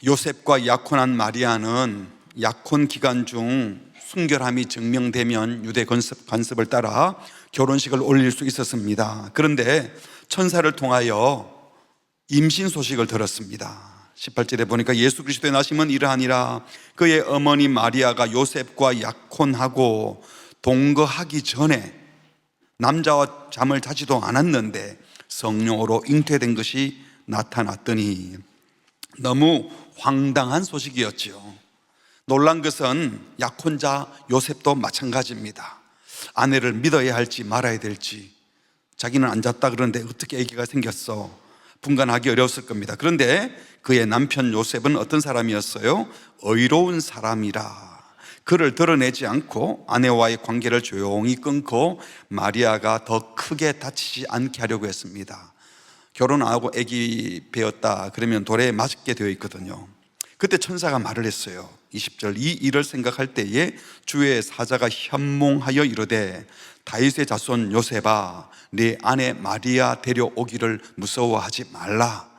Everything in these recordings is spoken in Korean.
요셉과 약혼한 마리아는 약혼 기간 중 순결함이 증명되면 유대 관습을 따라 결혼식을 올릴 수 있었습니다. 그런데 천사를 통하여 임신 소식을 들었습니다. 18절에 보니까 예수 그리스도의 나심은 이러하니라. 그의 어머니 마리아가 요셉과 약혼하고 동거하기 전에 남자와 잠을 자지도 않았는데 성령으로 잉태된 것이 나타났더니, 너무 황당한 소식이었지요. 놀란 것은 약혼자 요셉도 마찬가지입니다. 아내를 믿어야 할지 말아야 될지, 자기는 안 잤다 그러는데 어떻게 아기가 생겼어? 분간하기 어려웠을 겁니다. 그런데 그의 남편 요셉은 어떤 사람이었어요? 의로운 사람이라 그를 드러내지 않고 아내와의 관계를 조용히 끊고 마리아가 더 크게 다치지 않게 하려고 했습니다. 결혼 안 하고 아기 배웠다 그러면 돌에 맞게 되어 있거든요. 그때 천사가 말을 했어요. 20절, 이 일을 생각할 때에 주의 사자가 현몽하여 이르되 다윗의 자손 요셉아, 네 아내 마리아 데려오기를 무서워하지 말라.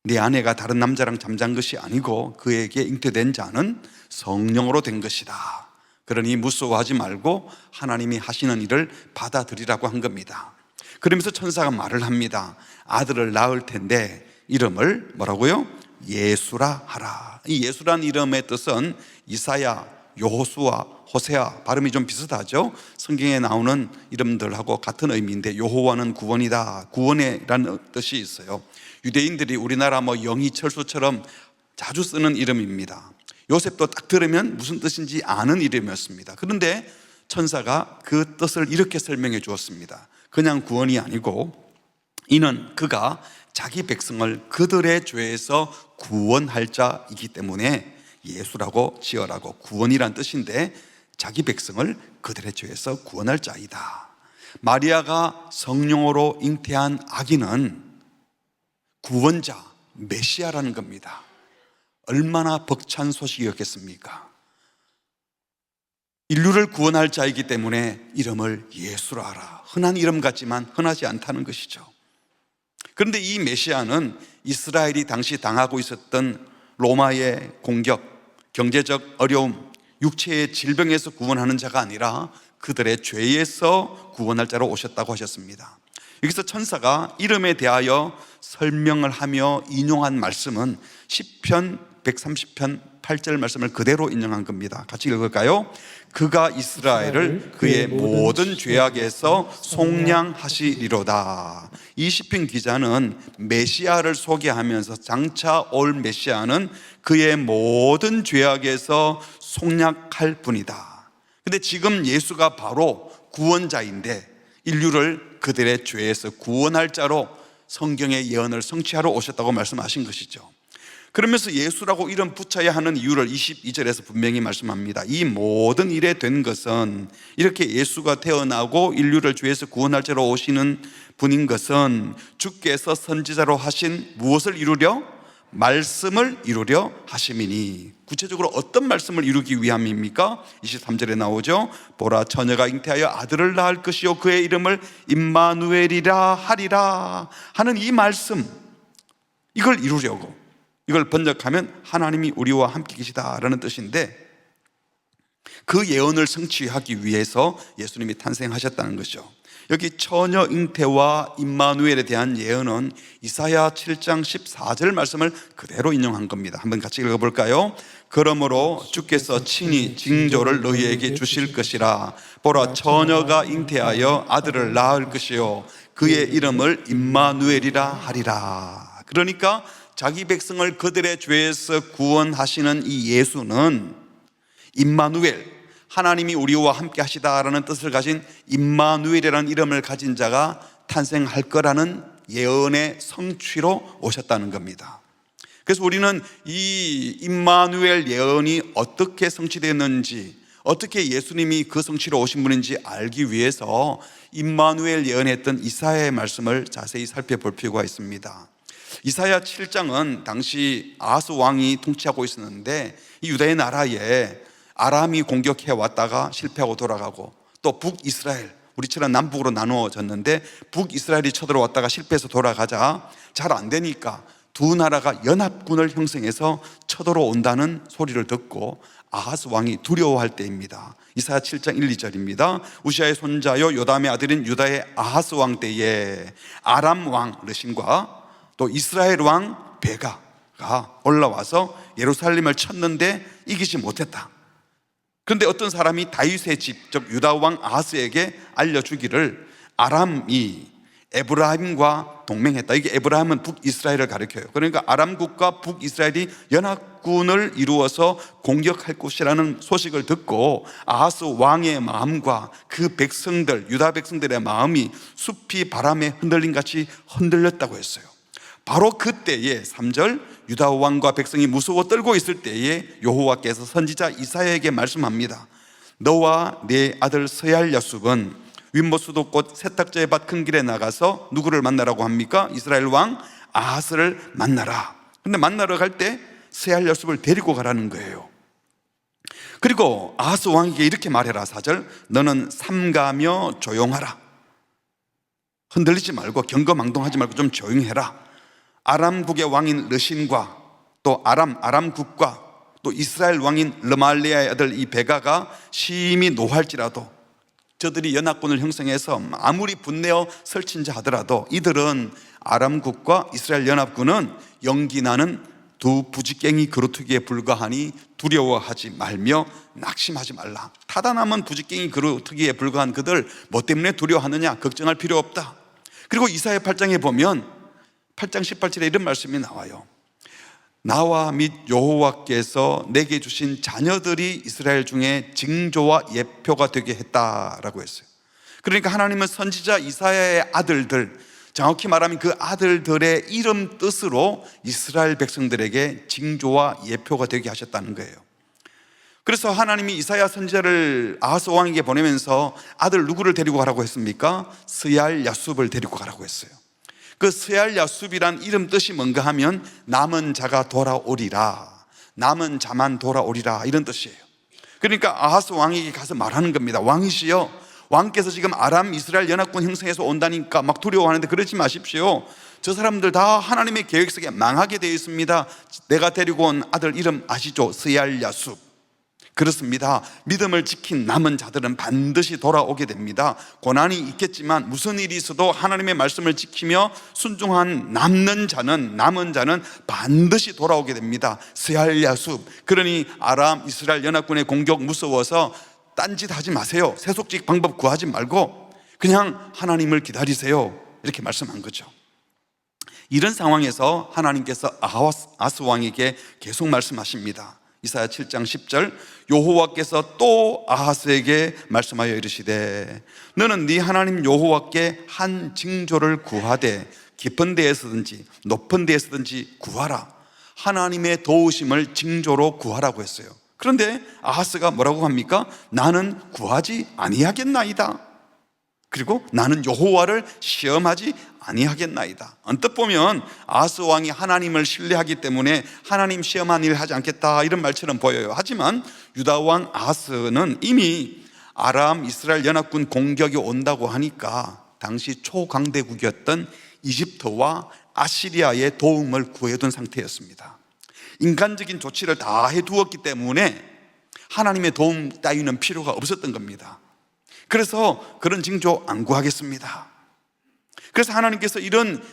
네 아내가 다른 남자랑 잠잔 것이 아니고 그에게 잉태된 자는 성령으로 된 것이다. 그러니 무서워하지 말고 하나님이 하시는 일을 받아들이라고 한 겁니다. 그러면서 천사가 말을 합니다. 아들을 낳을 텐데 이름을 뭐라고요? 예수라 하라. 이 예수란 이름의 뜻은 이사야, 여호수아, 호세아, 발음이 좀 비슷하죠? 성경에 나오는 이름들하고 같은 의미인데, 여호와는 구원이다, 구원이라는 뜻이 있어요. 유대인들이 우리나라 영희철수처럼 자주 쓰는 이름입니다. 요셉도 딱 들으면 무슨 뜻인지 아는 이름이었습니다. 그런데 천사가 그 뜻을 이렇게 설명해 주었습니다. 그냥 구원이 아니고 이는 그가 자기 백성을 그들의 죄에서 구원할 자이기 때문에 예수라고 지어라고, 구원이란 뜻인데 자기 백성을 그들의 죄에서 구원할 자이다. 마리아가 성령으로 잉태한 아기는 구원자, 메시아라는 겁니다. 얼마나 벅찬 소식이었겠습니까? 인류를 구원할 자이기 때문에 이름을 예수라 하라. 흔한 이름 같지만 흔하지 않다는 것이죠. 그런데 이 메시아는 이스라엘이 당시 당하고 있었던 로마의 공격, 경제적 어려움, 육체의 질병에서 구원하는 자가 아니라 그들의 죄에서 구원할 자로 오셨다고 하셨습니다. 여기서 천사가 이름에 대하여 설명을 하며 인용한 말씀은 시편 130편 8절 말씀을 그대로 인용한 겁니다. 같이 읽을까요? 그가 이스라엘을 그의 모든 죄악에서 속량하시리로다. 이 시편 기자는 메시아를 소개하면서 장차 올 메시아는 그의 모든 죄악에서 속량할 분이다. 근데 지금 예수가 바로 구원자인데 인류를 그들의 죄에서 구원할 자로 성경의 예언을 성취하러 오셨다고 말씀하신 것이죠. 그러면서 예수라고 이름 붙여야 하는 이유를 22절에서 분명히 말씀합니다. 이 모든 일에 된 것은, 이렇게 예수가 태어나고 인류를 죄에서 구원할 자로 오시는 분인 것은 주께서 선지자로 하신 무엇을 이루려? 말씀을 이루려 하심이니. 구체적으로 어떤 말씀을 이루기 위함입니까? 23절에 나오죠. 보라, 처녀가 잉태하여 아들을 낳을 것이요 그의 이름을 임마누엘이라 하리라 하는 이 말씀, 이걸 이루려고, 이걸 번역하면 하나님이 우리와 함께 계시다라는 뜻인데, 그 예언을 성취하기 위해서 예수님이 탄생하셨다는 것이죠. 여기 처녀 잉태와 임마누엘에 대한 예언은 이사야 7장 14절 말씀을 그대로 인용한 겁니다. 한번 같이 읽어볼까요? 그러므로 주께서 친히 징조를 너희에게 주실 것이라. 보라, 처녀가 잉태하여 아들을 낳을 것이요 그의 이름을 임마누엘이라 하리라. 그러니까 자기 백성을 그들의 죄에서 구원하시는 이 예수는 임마누엘, 하나님이 우리와 함께 하시다라는 뜻을 가진 임마누엘이라는 이름을 가진 자가 탄생할 거라는 예언의 성취로 오셨다는 겁니다. 그래서 우리는 이 임마누엘 예언이 어떻게 성취됐는지, 어떻게 예수님이 그 성취로 오신 분인지 알기 위해서 임마누엘 예언했던 이사야의 말씀을 자세히 살펴볼 필요가 있습니다. 이사야 7장은 당시 아하스 왕이 통치하고 있었는데, 이 유다의 나라에 아람이 공격해 왔다가 실패하고 돌아가고, 또 북이스라엘, 우리처럼 남북으로 나누어졌는데 북이스라엘이 쳐들어왔다가 실패해서 돌아가자 잘 안 되니까 두 나라가 연합군을 형성해서 쳐들어온다는 소리를 듣고 아하스 왕이 두려워할 때입니다. 이사야 7장 1, 2절입니다. 우시아의 손자요 요담의 아들인 유다의 아하스 왕 때에 아람 왕 르신과 또 이스라엘 왕 베가가 올라와서 예루살렘을 쳤는데 이기지 못했다. 그런데 어떤 사람이 다윗의 집, 즉 유다 왕 아하스에게 알려주기를 아람이 에브라임과 동맹했다. 이게 에브라임은 북이스라엘을 가리켜요. 그러니까 아람국과 북이스라엘이 연합군을 이루어서 공격할 것이라는 소식을 듣고 아하스 왕의 마음과 그 백성들, 유다 백성들의 마음이 숲이 바람에 흔들린 같이 흔들렸다고 했어요. 바로 그때에 3절 유다 왕과 백성이 무서워 떨고 있을 때에 여호와께서 선지자 이사야에게 말씀합니다. 너와 네 아들 스얄야숲은 윗모수도 세탁자의 밭 큰 길에 나가서 누구를 만나라고 합니까? 이스라엘 왕 아하스를 만나라. 근데 만나러 갈 때 스얄야숲을 데리고 가라는 거예요. 그리고 아하스 왕에게 이렇게 말해라. 4절 너는 삼가며 조용하라. 흔들리지 말고 경거망동하지 말고 좀 조용해라. 아람국의 왕인 르신과 또 아람국과 또 이스라엘 왕인 르말리아의 아들 이 베가가 심히 노할지라도, 저들이 연합군을 형성해서 아무리 분내어 설친자 하더라도 이들은 아람국과 이스라엘 연합군은 연기나는 두 부지깽이 그루터기에 불과하니 두려워하지 말며 낙심하지 말라. 타다남은 부지깽이 그루터기에 불과한 그들 뭐 때문에 두려워하느냐, 걱정할 필요 없다. 그리고 이사야 8장에 보면 8장 18절에 이런 말씀이 나와요. 나와 및 여호와께서 내게 주신 자녀들이 이스라엘 중에 징조와 예표가 되게 했다라고 했어요. 그러니까 하나님은 선지자 이사야의 아들들, 정확히 말하면 그 아들들의 이름 뜻으로 이스라엘 백성들에게 징조와 예표가 되게 하셨다는 거예요. 그래서 하나님이 이사야 선지자를 아하스 왕에게 보내면서 아들 누구를 데리고 가라고 했습니까? 스얄야숲을 데리고 가라고 했어요. 그 스얄야숲이란 이름 뜻이 뭔가 하면 남은 자가 돌아오리라, 남은 자만 돌아오리라, 이런 뜻이에요. 그러니까 아하스 왕에게 가서 말하는 겁니다. 왕이시여, 왕께서 지금 아람 이스라엘 연합군 형성해서 온다니까 막 두려워하는데 그러지 마십시오. 저 사람들 다 하나님의 계획 속에 망하게 되어 있습니다. 내가 데리고 온 아들 이름 아시죠? 스얄야숲. 그렇습니다. 믿음을 지킨 남은 자들은 반드시 돌아오게 됩니다. 고난이 있겠지만 무슨 일이 있어도 하나님의 말씀을 지키며 순종한 남은 자는 반드시 돌아오게 됩니다. 스얄야숲. 그러니 아람 이스라엘 연합군의 공격 무서워서 딴짓 하지 마세요. 세속적 방법 구하지 말고 그냥 하나님을 기다리세요. 이렇게 말씀한 거죠. 이런 상황에서 하나님께서 아하스 왕에게 계속 말씀하십니다. 이사야 7장 10절 여호와께서 또 아하스에게 말씀하여 이르시되 너는 네 하나님 여호와께 한 징조를 구하되 깊은 데에서든지 높은 데에서든지 구하라. 하나님의 도우심을 징조로 구하라고 했어요. 그런데 아하스가 뭐라고 합니까? 나는 구하지 아니하겠나이다. 그리고 나는 여호와를 시험하지 아니하겠나이다. 언뜻 보면 아하스 왕이 하나님을 신뢰하기 때문에 하나님 시험한 일 하지 않겠다, 이런 말처럼 보여요. 하지만 유다 왕 아하스는 이미 아람 이스라엘 연합군 공격이 온다고 하니까 당시 초강대국이었던 이집트와 아시리아의 도움을 구해둔 상태였습니다. 인간적인 조치를 다 해두었기 때문에 하나님의 도움 따위는 필요가 없었던 겁니다. 그래서 그런 징조 안 구하겠습니다. 그래서 하나님께서 이런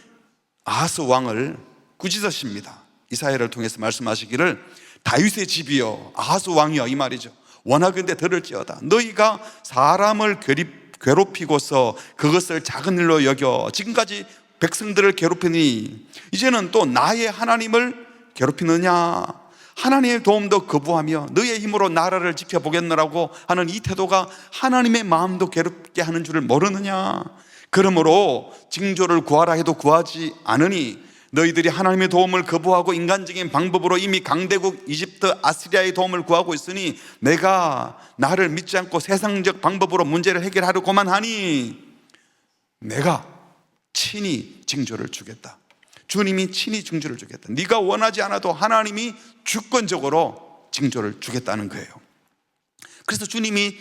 아하스 왕을 꾸짖으십니다. 이사야를 통해서 말씀하시기를 다윗의 집이여, 아하스 왕이여, 이 말이죠. 원하건대 들을지어다. 너희가 사람을 괴롭히고서 그것을 작은 일로 여겨 지금까지 백성들을 괴롭히니 이제는 또 나의 하나님을 괴롭히느냐? 하나님의 도움도 거부하며 너의 힘으로 나라를 지켜보겠노라고 하는 이 태도가 하나님의 마음도 괴롭게 하는 줄을 모르느냐? 그러므로 징조를 구하라 해도 구하지 않으니 너희들이 하나님의 도움을 거부하고 인간적인 방법으로 이미 강대국 이집트 아시리아의 도움을 구하고 있으니 내가 나를 믿지 않고 세상적 방법으로 문제를 해결하려고만 하니 내가 친히 징조를 주겠다. 주님이 친히 징조를 주겠다. 네가 원하지 않아도 하나님이 주권적으로 징조를 주겠다는 거예요. 그래서 주님이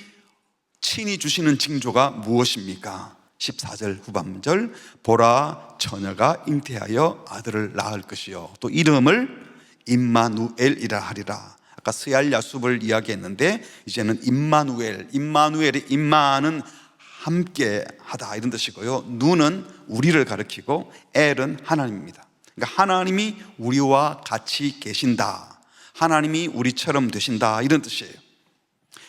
친히 주시는 징조가 무엇입니까? 14절 후반절, 보라 처녀가 잉태하여 아들을 낳을 것이요 또 이름을 임마누엘이라 하리라. 아까 스얄 야숲을 이야기했는데 이제는 임마누엘, 임마누엘의 임마는 함께 하다 이런 뜻이고요, 누는 우리를 가리키고 엘은 하나님입니다. 그러니까 하나님이 우리와 같이 계신다, 하나님이 우리처럼 되신다 이런 뜻이에요.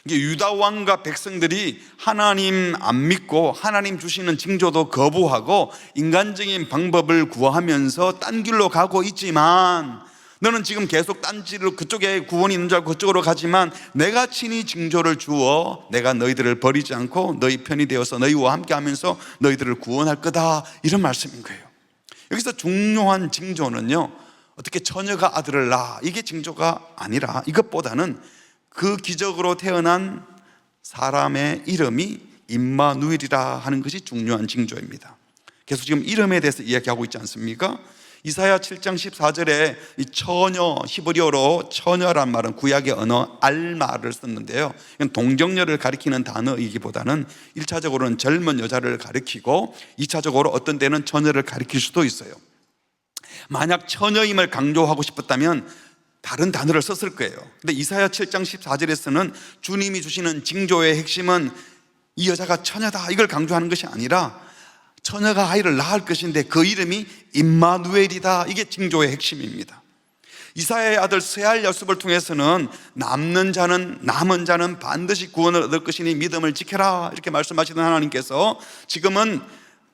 이게 유다 왕과 백성들이 하나님 안 믿고 하나님 주시는 징조도 거부하고 인간적인 방법을 구하면서 딴 길로 가고 있지만, 너는 지금 계속 딴 길로 그쪽에 구원이 있는 줄 알고 그쪽으로 가지만 내가 친히 징조를 주어 내가 너희들을 버리지 않고 너희 편이 되어서 너희와 함께 하면서 너희들을 구원할 거다, 이런 말씀인 거예요. 여기서 중요한 징조는요, 어떻게 처녀가 아들을 낳아, 이게 징조가 아니라 이것보다는 그 기적으로 태어난 사람의 이름이 임마누엘이라 하는 것이 중요한 징조입니다. 계속 지금 이름에 대해서 이야기하고 있지 않습니까? 이사야 7장 14절에 이 처녀, 히브리어로 처녀란 말은 구약의 언어 알마를 썼는데요, 이건 동정녀를 가리키는 단어이기보다는 1차적으로는 젊은 여자를 가리키고 2차적으로 어떤 때는 처녀를 가리킬 수도 있어요. 만약 처녀임을 강조하고 싶었다면 다른 단어를 썼을 거예요. 근데 이사야 7장 14절에서는 주님이 주시는 징조의 핵심은 이 여자가 처녀다 이걸 강조하는 것이 아니라 처녀가 아이를 낳을 것인데 그 이름이 임마누엘이다, 이게 징조의 핵심입니다. 이사야의 아들 스얄 야숲을 통해서는 남은 자는 반드시 구원을 얻을 것이니 믿음을 지켜라 이렇게 말씀하시던 하나님께서 지금은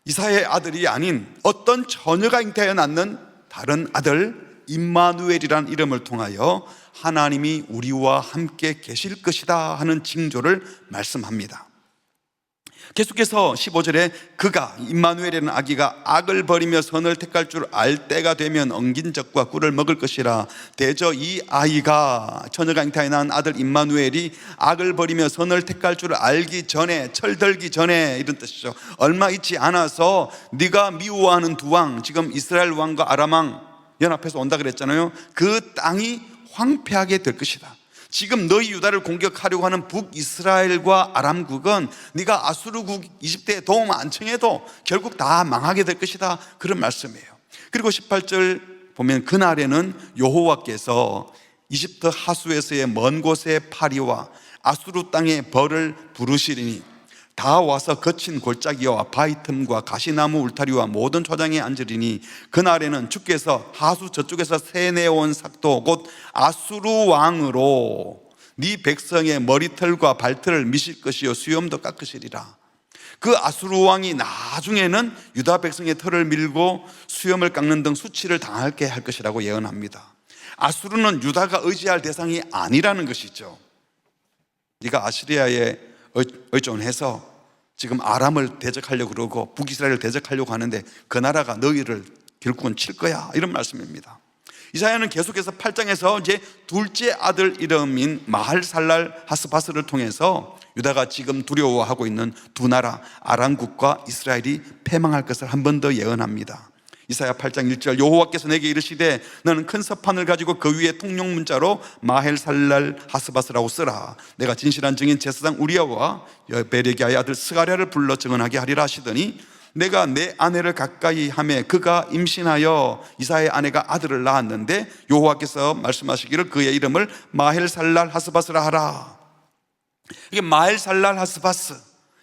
이사야의 아들이 아닌 어떤 처녀가 잉태하여 낳는 다른 아들 임마누엘이라는 이름을 통하여 하나님이 우리와 함께 계실 것이다 하는 징조를 말씀합니다. 계속해서 15절에 그가, 임마누엘이라는 아기가 악을 버리며 선을 택할 줄 알 때가 되면 엉긴 젖과 꿀을 먹을 것이라. 대저 이 아이가, 처녀가 잉태하여 낳은 아들 임마누엘이 악을 버리며 선을 택할 줄 알기 전에, 철들기 전에 이런 뜻이죠. 얼마 있지 않아서 네가 미워하는 두 왕, 지금 이스라엘 왕과 아람 왕 연합해서 온다 그랬잖아요. 그 땅이 황폐하게 될 것이다. 지금 너희 유다를 공격하려고 하는 북이스라엘과 아람국은 네가 아수르국 이집트에 도움 안 청해도 결국 다 망하게 될 것이다, 그런 말씀이에요. 그리고 18절 보면 그날에는 여호와께서 이집트 하수에서의 먼 곳의 파리와 아수르 땅의 벌을 부르시리니 다 와서 거친 골짜기와 바위 틈과 가시나무 울타리와 모든 초장에 앉으리니 그날에는 주께서 하수 저쪽에서 세내온 삭도 곧 아수르 왕으로 네 백성의 머리털과 발털을 미실 것이요 수염도 깎으시리라. 그 아수르 왕이 나중에는 유다 백성의 털을 밀고 수염을 깎는 등 수치를 당하게 할 것이라고 예언합니다. 아수르는 유다가 의지할 대상이 아니라는 것이죠. 네가 아시리아에 의존해서 지금 아람을 대적하려고 그러고 북이스라엘을 대적하려고 하는데 그 나라가 너희를 결국은 칠 거야, 이런 말씀입니다. 이사야는 계속해서 8장에서 이제 둘째 아들 이름인 마할살랄 하스바스를 통해서 유다가 지금 두려워하고 있는 두 나라 아람국과 이스라엘이 패망할 것을 한 번 더 예언합니다. 이사야 8장 1절 여호와께서 내게 이르시되 너는 큰 서판을 가지고 그 위에 통용 문자로 마헬살랄 하스바스라고 쓰라. 내가 진실한 증인 제사장 우리야와 베레기야의 아들 스가랴를 불러 증언하게 하리라 하시더니 내가 내 아내를 가까이 하매 그가 임신하여 이사야의 아내가 아들을 낳았는데 여호와께서 말씀하시기를 그의 이름을 마헬살랄 하스바스라 하라. 이게 마헬살랄 하스바스,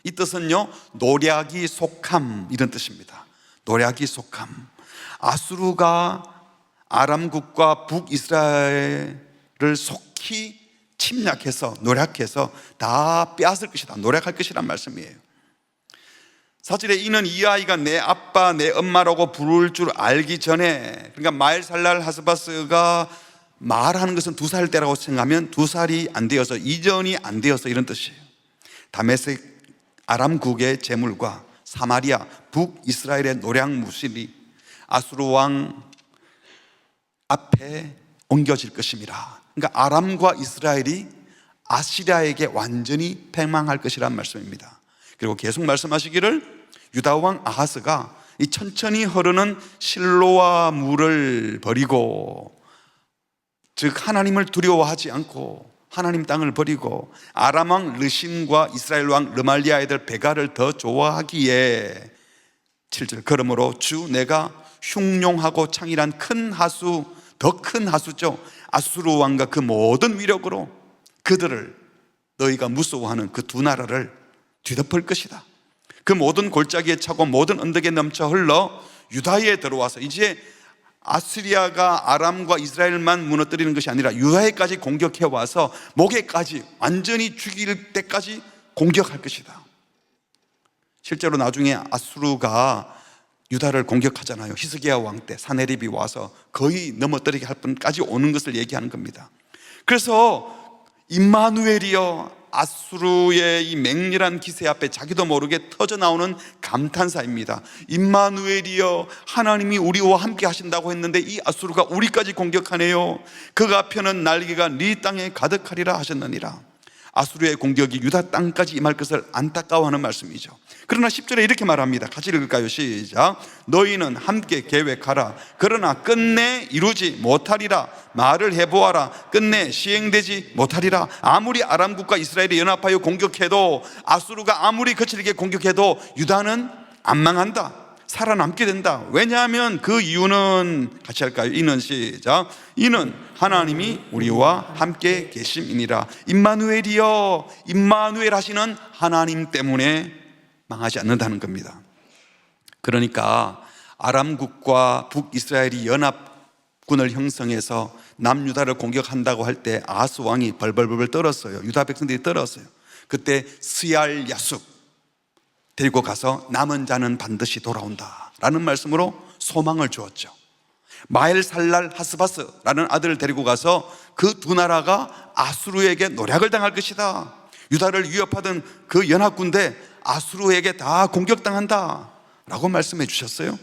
이 뜻은요 노략이 속함 이런 뜻입니다. 노략이 속함. 아수르가 아람국과 북이스라엘을 속히 침략해서 노략해서 다 빼앗을 것이다, 노략할 것이란 말씀이에요. 사실에 이는 이 아이가 내 아빠 내 엄마라고 부를 줄 알기 전에, 그러니까 마헬살랄 하스바스가 말하는 것은 2살 때라고 생각하면 2살이 안 되어서, 이전이 안 되어서 이런 뜻이에요. 다메섹 아람국의 재물과 사마리아 북이스라엘의 노략무실이 아수르 왕 앞에 옮겨질 것입니다. 그러니까 아람과 이스라엘이 아시리아에게 완전히 패망할 것이란 말씀입니다. 그리고 계속 말씀하시기를 유다 왕 아하스가 이 천천히 흐르는 실로와 물을 버리고, 즉 하나님을 두려워하지 않고 하나님 땅을 버리고 아람 왕 르신과 이스라엘 왕 르말리아 애들 베가를 더 좋아하기에 7절 그러므로 주 내가 흉룡하고 창이란 큰 하수, 더 큰 하수죠, 아수르 왕과 그 모든 위력으로 그들을, 너희가 무서워하는 그 두 나라를 뒤덮을 것이다. 그 모든 골짜기에 차고 모든 언덕에 넘쳐 흘러 유다에 들어와서 이제 아시리아가 아람과 이스라엘만 무너뜨리는 것이 아니라 유다에까지 공격해 와서 목에까지 완전히 죽일 때까지 공격할 것이다. 실제로 나중에 아수르가 유다를 공격하잖아요. 히스기야 왕 때 사네립이 와서 거의 넘어뜨리게 할 뿐까지 오는 것을 얘기하는 겁니다. 그래서 임마누엘이여, 아수르의 이 맹렬한 기세 앞에 자기도 모르게 터져 나오는 감탄사입니다. 임마누엘이여, 하나님이 우리와 함께 하신다고 했는데 이 아수르가 우리까지 공격하네요. 그가 펴는 날개가 네 땅에 가득하리라 하셨느니라. 아수르의 공격이 유다 땅까지 임할 것을 안타까워하는 말씀이죠. 그러나 10절에 이렇게 말합니다. 같이 읽을까요? 시작. 너희는 함께 계획하라. 그러나 끝내 이루지 못하리라. 말을 해보아라. 끝내 시행되지 못하리라. 아무리 아람국과 이스라엘이 연합하여 공격해도, 아수르가 아무리 거칠게 공격해도 유다는 안 망한다, 살아남게 된다. 왜냐하면 그 이유는, 같이 할까요? 이는, 시작. 이는 하나님이 우리와 함께 계심이니라. 임마누엘이여, 임마누엘 하시는 하나님 때문에 망하지 않는다는 겁니다. 그러니까 아람국과 북이스라엘이 연합군을 형성해서 남유다를 공격한다고 할 때 아하스 왕이 벌벌벌 떨었어요. 유다 백성들이 떨었어요. 그때 스얄 야숲 데리고 가서 남은 자는 반드시 돌아온다 라는 말씀으로 소망을 주었죠. 마엘살랄 하스바스라는 아들을 데리고 가서 그 두 나라가 아수르에게 노략을 당할 것이다, 유다를 위협하던 그 연합군대 아수르에게 다 공격당한다 라고 말씀해 주셨어요.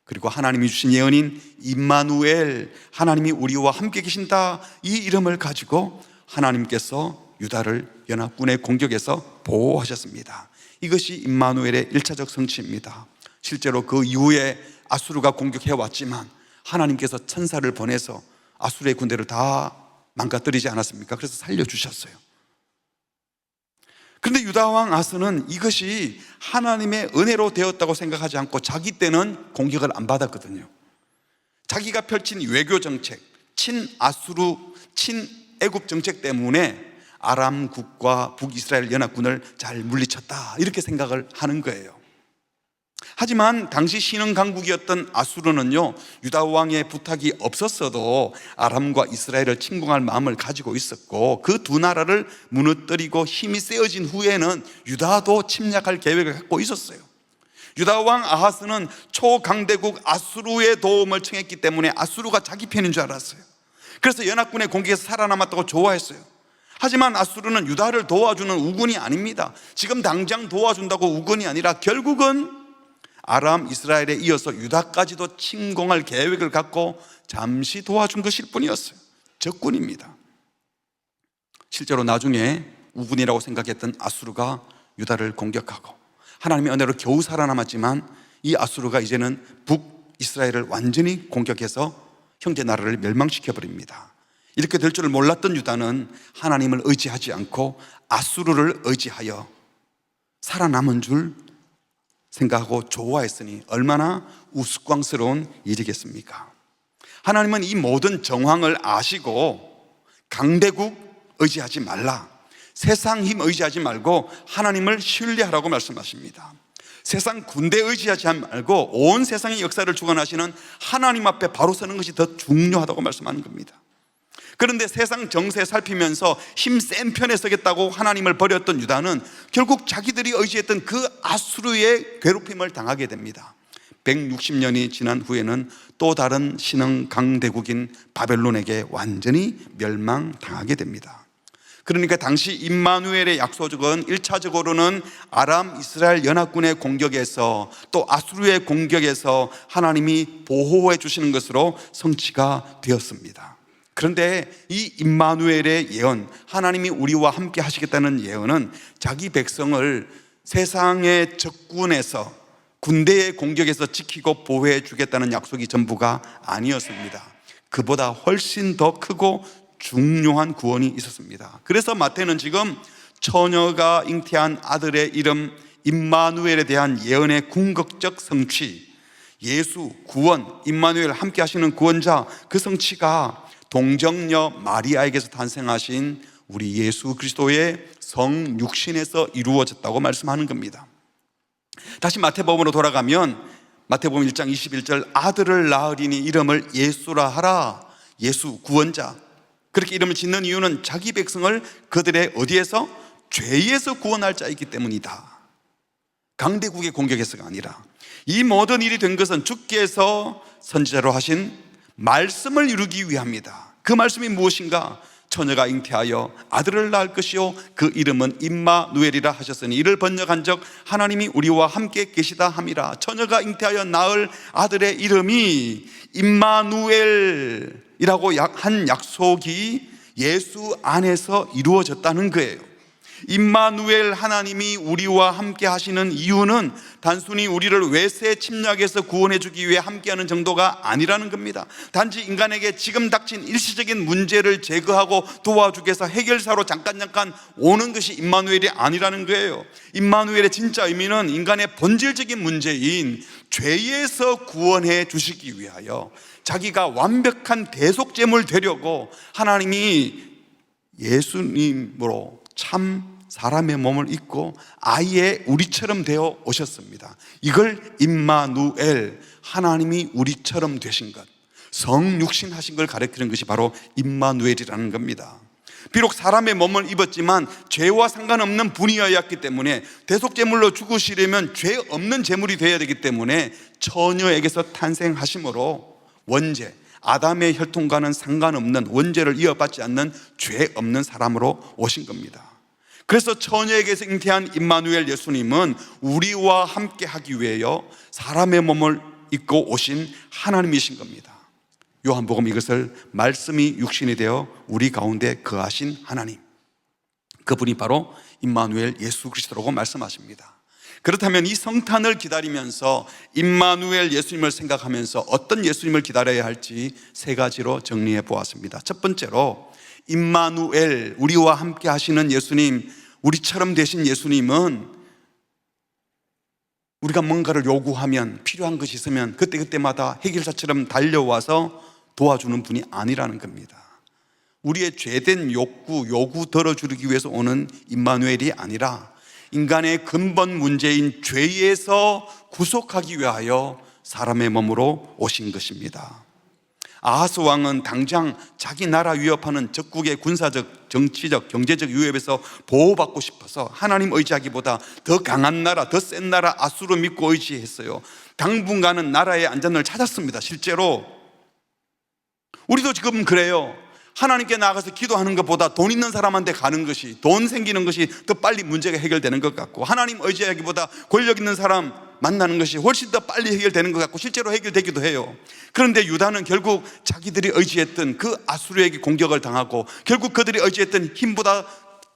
그리고 하나님이 주신 예언인 임마누엘, 하나님이 우리와 함께 계신다, 이 이름을 가지고 하나님께서 유다를 연합군의 공격에서 보호하셨습니다. 이것이 임마누엘의 1차적 성취입니다. 실제로 그 이후에 아수르가 공격해 왔지만 하나님께서 천사를 보내서 아수르의 군대를 다 망가뜨리지 않았습니까? 그래서 살려주셨어요. 그런데 유다왕 아스는 이것이 하나님의 은혜로 되었다고 생각하지 않고 자기 때는 공격을 안 받았거든요. 자기가 펼친 외교 정책, 친아수르, 친애굽 정책 때문에 아람국과 북이스라엘 연합군을 잘 물리쳤다, 이렇게 생각을 하는 거예요. 하지만 당시 신흥 강국이었던 아수르는요, 유다 왕의 부탁이 없었어도 아람과 이스라엘을 침공할 마음을 가지고 있었고, 그 두 나라를 무너뜨리고 힘이 세어진 후에는 유다도 침략할 계획을 갖고 있었어요. 유다 왕 아하스는 초강대국 아수르의 도움을 청했기 때문에 아수르가 자기 편인 줄 알았어요. 그래서 연합군의 공격에서 살아남았다고 좋아했어요. 하지만 아수르는 유다를 도와주는 우군이 아닙니다. 지금 당장 도와준다고 우군이 아니라 결국은 아람, 이스라엘에 이어서 유다까지도 침공할 계획을 갖고 잠시 도와준 것일 뿐이었어요. 적군입니다. 실제로 나중에 우군이라고 생각했던 아수르가 유다를 공격하고 하나님의 은혜로 겨우 살아남았지만 이 아수르가 이제는 북이스라엘을 완전히 공격해서 형제 나라를 멸망시켜버립니다. 이렇게 될 줄을 몰랐던 유다는 하나님을 의지하지 않고 아수르를 의지하여 살아남은 줄 생각하고 좋아했으니 얼마나 우스꽝스러운 일이겠습니까? 하나님은 이 모든 정황을 아시고 강대국 의지하지 말라, 세상 힘 의지하지 말고 하나님을 신뢰하라고 말씀하십니다. 세상 군대 의지하지 말고 온 세상의 역사를 주관하시는 하나님 앞에 바로 서는 것이 더 중요하다고 말씀하는 겁니다. 그런데 세상 정세 살피면서 힘 센 편에 서겠다고 하나님을 버렸던 유다는 결국 자기들이 의지했던 그 아수르의 괴롭힘을 당하게 됩니다. 160년이 지난 후에는 또 다른 신흥 강대국인 바벨론에게 완전히 멸망당하게 됩니다. 그러니까 당시 임마누엘의 약속은 1차적으로는 아람 이스라엘 연합군의 공격에서 또 아수르의 공격에서 하나님이 보호해 주시는 것으로 성취가 되었습니다. 그런데 이 임마누엘의 예언, 하나님이 우리와 함께 하시겠다는 예언은 자기 백성을 세상의 적군에서, 군대의 공격에서 지키고 보호해 주겠다는 약속이 전부가 아니었습니다. 그보다 훨씬 더 크고 중요한 구원이 있었습니다. 그래서 마태는 지금 처녀가 잉태한 아들의 이름 임마누엘에 대한 예언의 궁극적 성취, 예수, 구원, 임마누엘 함께 하시는 구원자, 그 성취가 동정녀 마리아에게서 탄생하신 우리 예수 그리스도의 성육신에서 이루어졌다고 말씀하는 겁니다. 다시 마태복음으로 돌아가면 마태복음 1장 21절, 아들을 낳으리니 이름을 예수라 하라. 예수, 구원자. 그렇게 이름을 짓는 이유는 자기 백성을 그들의 어디에서? 죄에서 구원할 자이기 때문이다. 강대국의 공격에서가 아니라. 이 모든 일이 된 것은 주께서 선지자로 하신 말씀을 이루기 위함이다. 그 말씀이 무엇인가? 처녀가 잉태하여 아들을 낳을 것이요 그 이름은 임마누엘이라 하셨으니 이를 번역한 적 하나님이 우리와 함께 계시다 함이라. 처녀가 잉태하여 낳을 아들의 이름이 임마누엘이라고 한 약속이 예수 안에서 이루어졌다는 거예요. 임마누엘, 하나님이 우리와 함께 하시는 이유는 단순히 우리를 외세 침략에서 구원해 주기 위해 함께하는 정도가 아니라는 겁니다. 단지 인간에게 지금 닥친 일시적인 문제를 제거하고 도와주기 위해서 해결사로 잠깐 오는 것이 임마누엘이 아니라는 거예요. 임마누엘의 진짜 의미는 인간의 본질적인 문제인 죄에서 구원해 주시기 위하여 자기가 완벽한 대속죄물 되려고 하나님이 예수님으로 참 사람의 몸을 입고 아예 우리처럼 되어 오셨습니다. 이걸 임마누엘, 하나님이 우리처럼 되신 것, 성육신 하신 걸 가리키는 것이 바로 임마누엘이라는 겁니다. 비록 사람의 몸을 입었지만 죄와 상관없는 분이었기 때문에 대속제물로 죽으시려면 죄 없는 제물이 되어야 되기 때문에 처녀에게서 탄생하심으로 원죄, 아담의 혈통과는 상관없는, 원죄를 이어받지 않는 죄 없는 사람으로 오신 겁니다. 그래서 처녀에게서 잉태한 임마누엘 예수님은 우리와 함께 하기 위하여 사람의 몸을 입고 오신 하나님이신 겁니다. 요한복음 이것을 말씀이 육신이 되어 우리 가운데 거하신 하나님, 그분이 바로 임마누엘 예수 그리스도라고 말씀하십니다. 그렇다면 이 성탄을 기다리면서 임마누엘 예수님을 생각하면서 어떤 예수님을 기다려야 할지 세 가지로 정리해 보았습니다. 첫 번째로 임마누엘, 우리와 함께 하시는 예수님, 우리처럼 되신 예수님은 우리가 뭔가를 요구하면, 필요한 것이 있으면 그때마다 해결사처럼 달려와서 도와주는 분이 아니라는 겁니다. 우리의 죄된 요구 들어주기 위해서 오는 임마누엘이 아니라 인간의 근본 문제인 죄에서 구속하기 위하여 사람의 몸으로 오신 것입니다. 아하스 왕은 당장 자기 나라 위협하는 적국의 군사적, 정치적, 경제적 위협에서 보호받고 싶어서 하나님 의지하기보다 더 강한 나라, 더 센 나라 아수르 믿고 의지했어요. 당분간은 나라의 안전을 찾았습니다. 실제로 우리도 지금 그래요. 하나님께 나가서 기도하는 것보다 돈 있는 사람한테 가는 것이, 돈 생기는 것이 더 빨리 문제가 해결되는 것 같고, 하나님 의지하기보다 권력 있는 사람 만나는 것이 훨씬 더 빨리 해결되는 것 같고, 실제로 해결되기도 해요. 그런데 유다는 결국 자기들이 의지했던 그 아수르에게 공격을 당하고, 결국 그들이 의지했던 힘보다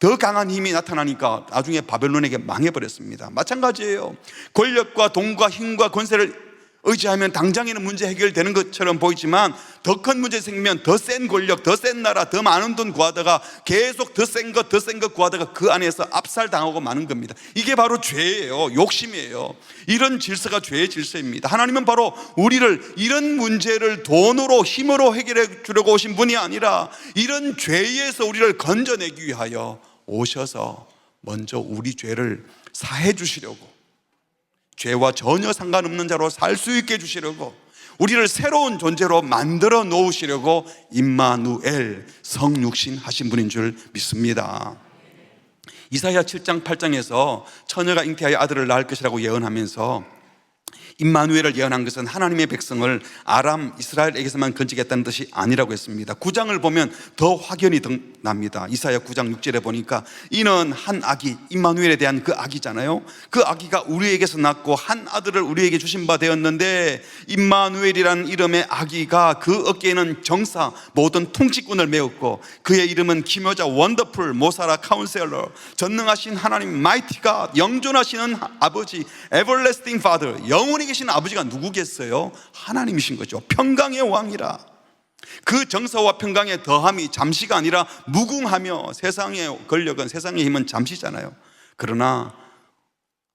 더 강한 힘이 나타나니까 나중에 바벨론에게 망해버렸습니다. 마찬가지예요. 권력과 돈과 힘과 권세를 의지하면 당장에는 문제 해결되는 것처럼 보이지만 더 큰 문제 생기면 더 센 권력, 더 센 나라, 더 많은 돈 구하다가 계속 더 센 것 구하다가 그 안에서 압살당하고 마는 겁니다. 이게 바로 죄예요. 욕심이에요. 이런 질서가 죄의 질서입니다. 하나님은 바로 우리를 이런 문제를 돈으로, 힘으로 해결해 주려고 오신 분이 아니라 이런 죄에서 우리를 건져내기 위하여 오셔서 먼저 우리 죄를 사해 주시려고, 죄와 전혀 상관없는 자로 살 수 있게 해주시려고, 우리를 새로운 존재로 만들어 놓으시려고 임마누엘, 성육신 하신 분인 줄 믿습니다. 이사야 7장 8장에서 처녀가 잉태하여 아들을 낳을 것이라고 예언하면서 임마누엘을 예언한 것은 하나님의 백성을 아람, 이스라엘에게서만 건지겠다는 뜻이 아니라고 했습니다. 9장을 보면 더 확연히 납니다. 이사야 9장 6절에 보니까 이는 한 아기, 임마누엘에 대한 그 아기잖아요. 그 아기가 우리에게서 낳고 한 아들을 우리에게 주신 바 되었는데, 임마누엘이라는 이름의 아기가 그 어깨에는 정사, 모든 통치권을 메웠고 그의 이름은 기묘자, 원더풀, 모사라, 카운셀러, 전능하신 하나님, 마이티 갓, 영존하시는 아버지, 에버래스팅 파더, 영원히 계신 아버지가 누구겠어요? 하나님이신 거죠. 평강의 왕이라. 그 정서와 평강의 더함이 잠시가 아니라 무궁하며, 세상의 권력은, 세상의 힘은 잠시잖아요. 그러나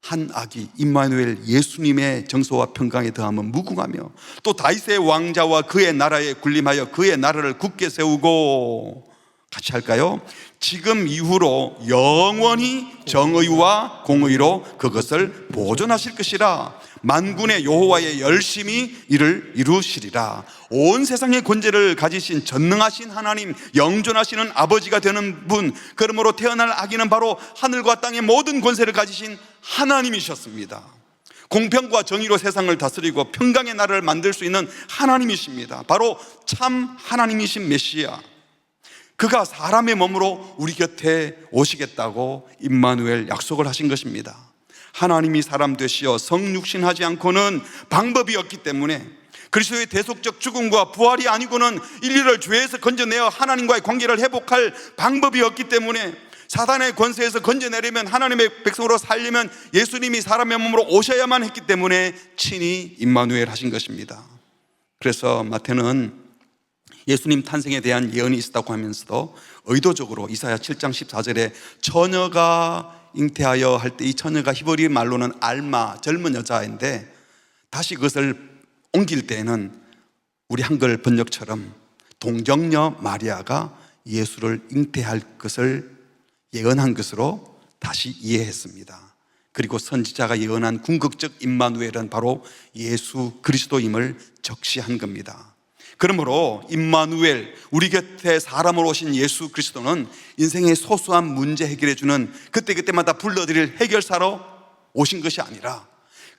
한 아기 임마누엘 예수님의 정서와 평강의 더함은 무궁하며, 또 다윗의 왕자와 그의 나라에 군림하여 그의 나라를 굳게 세우고, 같이 할까요? 지금 이후로 영원히 정의와 공의로 그것을 보존하실 것이라. 만군의 여호와의 열심히 이를 이루시리라. 온 세상의 권세를 가지신 전능하신 하나님, 영존하시는 아버지가 되는 분, 그러므로 태어날 아기는 바로 하늘과 땅의 모든 권세를 가지신 하나님이셨습니다. 공평과 정의로 세상을 다스리고 평강의 나라를 만들 수 있는 하나님이십니다. 바로 참 하나님이신 메시아, 그가 사람의 몸으로 우리 곁에 오시겠다고 임마누엘 약속을 하신 것입니다. 하나님이 사람 되시어 성육신하지 않고는 방법이 없기 때문에, 그리스도의 대속적 죽음과 부활이 아니고는 인류를 죄에서 건져내어 하나님과의 관계를 회복할 방법이 없기 때문에, 사단의 권세에서 건져내려면, 하나님의 백성으로 살려면 예수님이 사람의 몸으로 오셔야만 했기 때문에 친히 임마누엘 하신 것입니다. 그래서 마태는 예수님 탄생에 대한 예언이 있었다고 하면서도 의도적으로 이사야 7장 14절에 처녀가 잉태하여 할 때, 이 처녀가 히브리 말로는 알마, 젊은 여자인데, 다시 그것을 옮길 때에는 우리 한글 번역처럼 동정녀 마리아가 예수를 잉태할 것을 예언한 것으로 다시 이해했습니다. 그리고 선지자가 예언한 궁극적 임마누엘은 바로 예수 그리스도임을 적시한 겁니다. 그러므로 임마누엘, 우리 곁에 사람으로 오신 예수 그리스도는 인생의 소소한 문제 해결해 주는, 그때그때마다 불러드릴 해결사로 오신 것이 아니라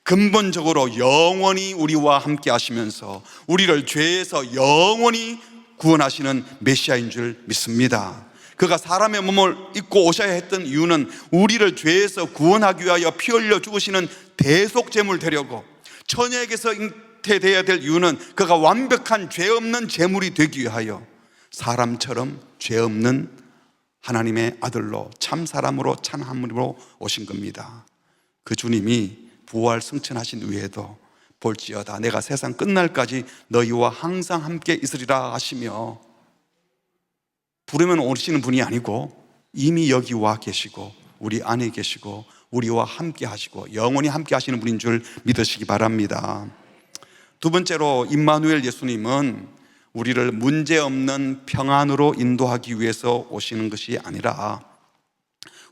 근본적으로 영원히 우리와 함께 하시면서 우리를 죄에서 영원히 구원하시는 메시아인 줄 믿습니다. 그가 사람의 몸을 입고 오셔야 했던 이유는 우리를 죄에서 구원하기 위하여 피 흘려 죽으시는 대속제물 되려고, 처녀에게서 잉태되어야 될 이유는 그가 완벽한 죄 없는 제물이 되기 위하여 사람처럼 죄 없는 하나님의 아들로, 참 사람으로, 참 하나님으로 오신 겁니다. 그 주님이 부활 승천하신 후에도 볼지어다 내가 세상 끝날까지 너희와 항상 함께 있으리라 하시며, 부르면 오시는 분이 아니고 이미 여기 와 계시고 우리 안에 계시고 우리와 함께 하시고 영원히 함께 하시는 분인 줄 믿으시기 바랍니다. 두 번째로, 임마누엘 예수님은 우리를 문제없는 평안으로 인도하기 위해서 오시는 것이 아니라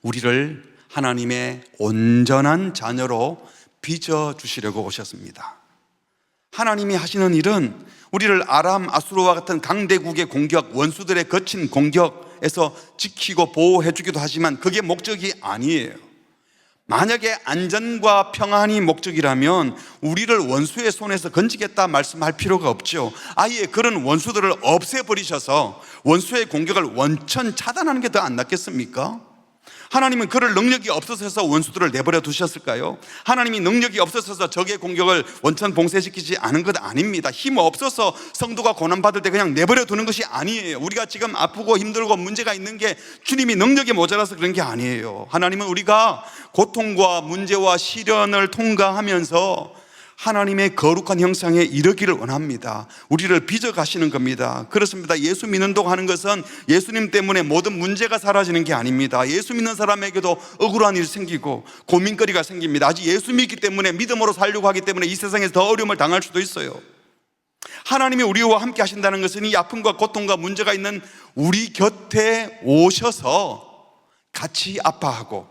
우리를 하나님의 온전한 자녀로 빚어주시려고 오셨습니다. 하나님이 하시는 일은 우리를 아람, 아수르와 같은 강대국의 공격, 원수들의 거친 공격에서 지키고 보호해 주기도 하지만 그게 목적이 아니에요. 만약에 안전과 평안이 목적이라면 우리를 원수의 손에서 건지겠다 말씀할 필요가 없죠. 아예 그런 원수들을 없애버리셔서 원수의 공격을 원천 차단하는 게 더 안 낫겠습니까? 하나님은 그럴 능력이 없어서 원수들을 내버려 두셨을까요? 하나님이 능력이 없어서 적의 공격을 원천 봉쇄시키지 않은 것 아닙니다. 힘 없어서 성도가 고난받을 때 그냥 내버려 두는 것이 아니에요. 우리가 지금 아프고 힘들고 문제가 있는 게 주님이 능력이 모자라서 그런 게 아니에요. 하나님은 우리가 고통과 문제와 시련을 통과하면서 하나님의 거룩한 형상에 이르기를 원합니다. 우리를 빚어 가시는 겁니다. 그렇습니다. 예수 믿는다고 하는 것은 예수님 때문에 모든 문제가 사라지는 게 아닙니다. 예수 믿는 사람에게도 억울한 일이 생기고 고민거리가 생깁니다. 아직 예수 믿기 때문에, 믿음으로 살려고 하기 때문에 이 세상에서 더 어려움을 당할 수도 있어요. 하나님이 우리와 함께 하신다는 것은 이 아픔과 고통과 문제가 있는 우리 곁에 오셔서 같이 아파하고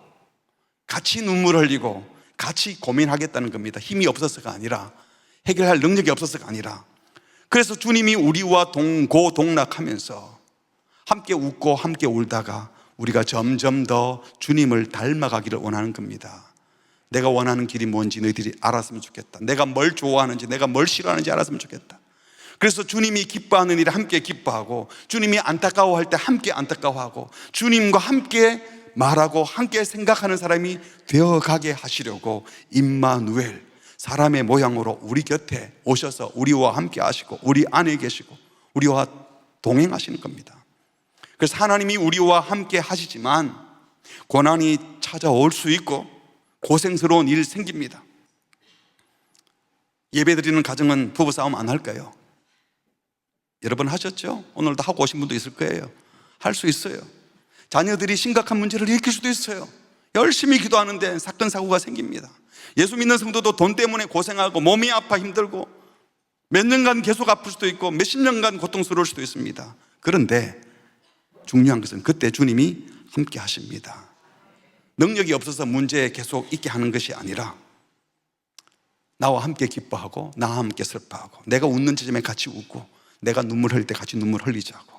같이 눈물 흘리고 같이 고민하겠다는 겁니다. 힘이 없어서가 아니라, 해결할 능력이 없어서가 아니라. 그래서 주님이 우리와 동고동락하면서 함께 웃고 함께 울다가 우리가 점점 더 주님을 닮아가기를 원하는 겁니다. 내가 원하는 길이 뭔지 너희들이 알았으면 좋겠다. 내가 뭘 좋아하는지, 내가 뭘 싫어하는지 알았으면 좋겠다. 그래서 주님이 기뻐하는 일에 함께 기뻐하고, 주님이 안타까워할 때 함께 안타까워하고, 주님과 함께 말하고 함께 생각하는 사람이 되어가게 하시려고 임마누엘, 사람의 모양으로 우리 곁에 오셔서 우리와 함께 하시고 우리 안에 계시고 우리와 동행하시는 겁니다. 그래서 하나님이 우리와 함께 하시지만 고난이 찾아올 수 있고 고생스러운 일이 생깁니다. 예배드리는 가정은 부부싸움 안 할까요? 여러 번 하셨죠? 오늘도 하고 오신 분도 있을 거예요. 할 수 있어요. 자녀들이 심각한 문제를 일으킬 수도 있어요. 열심히 기도하는데 사건 사고가 생깁니다. 예수 믿는 성도도 돈 때문에 고생하고 몸이 아파 힘들고 몇 년간 계속 아플 수도 있고 몇십 년간 고통스러울 수도 있습니다. 그런데 중요한 것은 그때 주님이 함께 하십니다. 능력이 없어서 문제에 계속 있게 하는 것이 아니라 나와 함께 기뻐하고 나와 함께 슬퍼하고 내가 웃는 지점에 같이 웃고 내가 눈물 흘릴 때 같이 눈물 흘리자고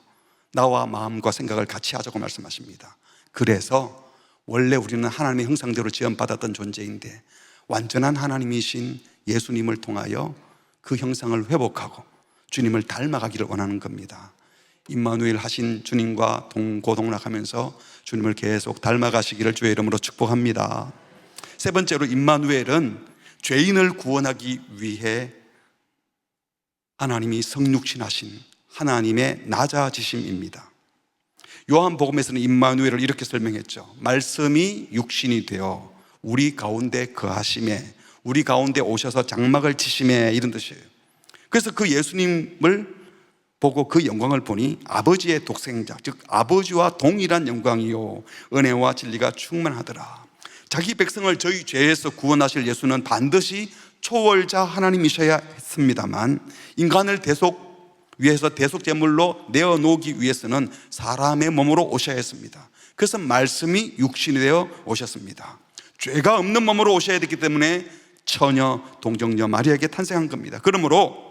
나와 마음과 생각을 같이 하자고 말씀하십니다. 그래서 원래 우리는 하나님의 형상대로 지음받았던 존재인데 완전한 하나님이신 예수님을 통하여 그 형상을 회복하고 주님을 닮아가기를 원하는 겁니다. 임마누엘 하신 주님과 동고동락하면서 주님을 계속 닮아가시기를 주의 이름으로 축복합니다. 세 번째로 임마누엘은 죄인을 구원하기 위해 하나님이 성육신하신 하나님의 낮아지심입니다. 요한복음에서는 임마누엘을 이렇게 설명했죠. 말씀이 육신이 되어 우리 가운데 거하심에, 우리 가운데 오셔서 장막을 치심에, 이런 뜻이에요. 그래서 그 예수님을 보고 그 영광을 보니 아버지의 독생자, 즉 아버지와 동일한 영광이요 은혜와 진리가 충만하더라. 자기 백성을 저희 죄에서 구원하실 예수는 반드시 초월자 하나님이셔야 했습니다만 인간을 위해서 대속 제물로 내어놓기 위해서는 사람의 몸으로 오셔야 했습니다. 그래서 말씀이 육신이 되어 오셨습니다. 죄가 없는 몸으로 오셔야 됐기 때문에 처녀 동정녀 마리아에게 탄생한 겁니다. 그러므로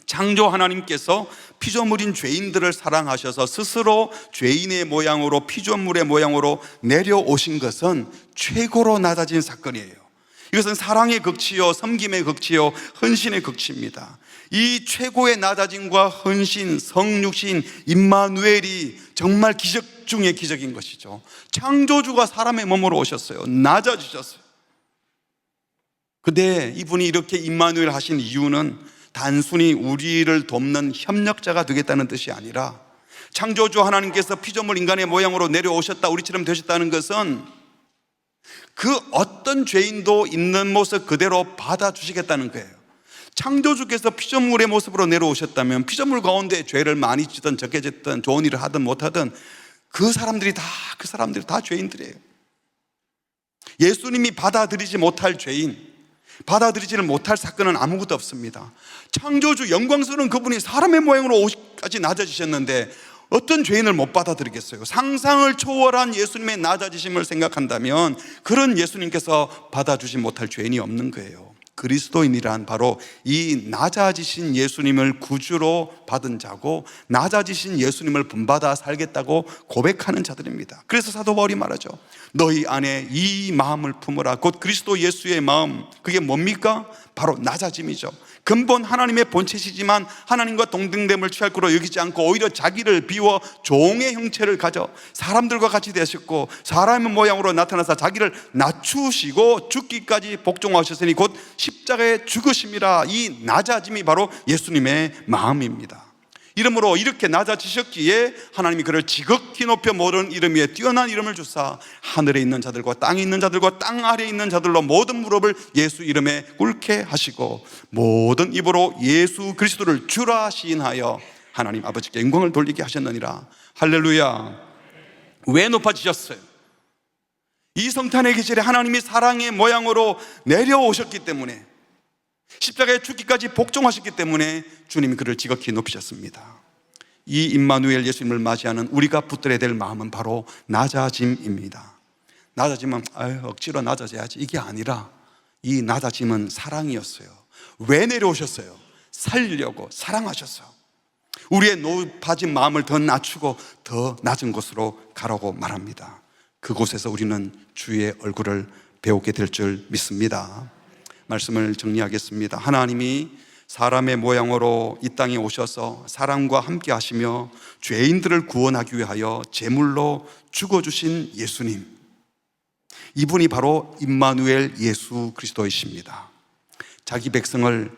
창조 하나님께서 피조물인 죄인들을 사랑하셔서 스스로 죄인의 모양으로 피조물의 모양으로 내려오신 것은 최고로 낮아진 사건이에요. 이것은 사랑의 극치요 섬김의 극치요 헌신의 극치입니다. 이 최고의 낮아짐과 헌신, 성육신, 임마누엘이 정말 기적 중의 기적인 것이죠. 창조주가 사람의 몸으로 오셨어요. 낮아지셨어요. 근데 이분이 이렇게 임마누엘 하신 이유는 단순히 우리를 돕는 협력자가 되겠다는 뜻이 아니라 창조주 하나님께서 피조물 인간의 모양으로 내려오셨다, 우리처럼 되셨다는 것은 그 어떤 죄인도 있는 모습 그대로 받아주시겠다는 거예요. 창조주께서 피조물의 모습으로 내려오셨다면 피조물 가운데 죄를 많이 짓든 적게 짓든 좋은 일을 하든 못하든 그 사람들이 다 죄인들이에요. 예수님이 받아들이지 못할 죄인, 받아들이지를 못할 사건은 아무것도 없습니다. 창조주 영광스러운 그분이 사람의 모양으로 오기까지 낮아지셨는데 어떤 죄인을 못 받아들이겠어요? 상상을 초월한 예수님의 낮아지심을 생각한다면 그런 예수님께서 받아주지 못할 죄인이 없는 거예요. 그리스도인이란 바로 이 낮아지신 예수님을 구주로 받은 자고 낮아지신 예수님을 본받아 살겠다고 고백하는 자들입니다. 그래서 사도 바울이 말하죠. 너희 안에 이 마음을 품으라. 곧 그리스도 예수의 마음. 그게 뭡니까? 바로 낮아짐이죠. 근본 하나님의 본체시지만 하나님과 동등됨을 취할 거로 여기지 않고 오히려 자기를 비워 종의 형체를 가져 사람들과 같이 되셨고 사람의 모양으로 나타나서 자기를 낮추시고 죽기까지 복종하셨으니 곧 십자가에 죽으심이라. 이 낮아짐이 바로 예수님의 마음입니다. 이러므로 이렇게 낮아지셨기에 하나님이 그를 지극히 높여 모든 이름 위에 뛰어난 이름을 주사 하늘에 있는 자들과 땅에 있는 자들과 땅 아래에 있는 자들로 모든 무릎을 예수 이름에 꿇게 하시고 모든 입으로 예수 그리스도를 주라 시인하여 하나님 아버지께 영광을 돌리게 하셨느니라. 할렐루야. 왜 높아지셨어요? 이 성탄의 계절에 하나님이 사랑의 모양으로 내려오셨기 때문에, 십자가에 죽기까지 복종하셨기 때문에 주님이 그를 지극히 높이셨습니다. 이 임마누엘 예수님을 맞이하는 우리가 붙들어야 될 마음은 바로 낮아짐입니다. 낮아짐은 억지로 낮아져야지 이게 아니라 이 낮아짐은 사랑이었어요. 왜 내려오셨어요? 살리려고, 사랑하셨어요. 우리의 높아진 마음을 더 낮추고 더 낮은 곳으로 가라고 말합니다. 그곳에서 우리는 주의 얼굴을 배우게 될 줄 믿습니다. 말씀을 정리하겠습니다. 하나님이 사람의 모양으로 이 땅에 오셔서 사람과 함께 하시며 죄인들을 구원하기 위하여 제물로 죽어주신 예수님, 이분이 바로 임마누엘 예수 그리스도이십니다. 자기 백성을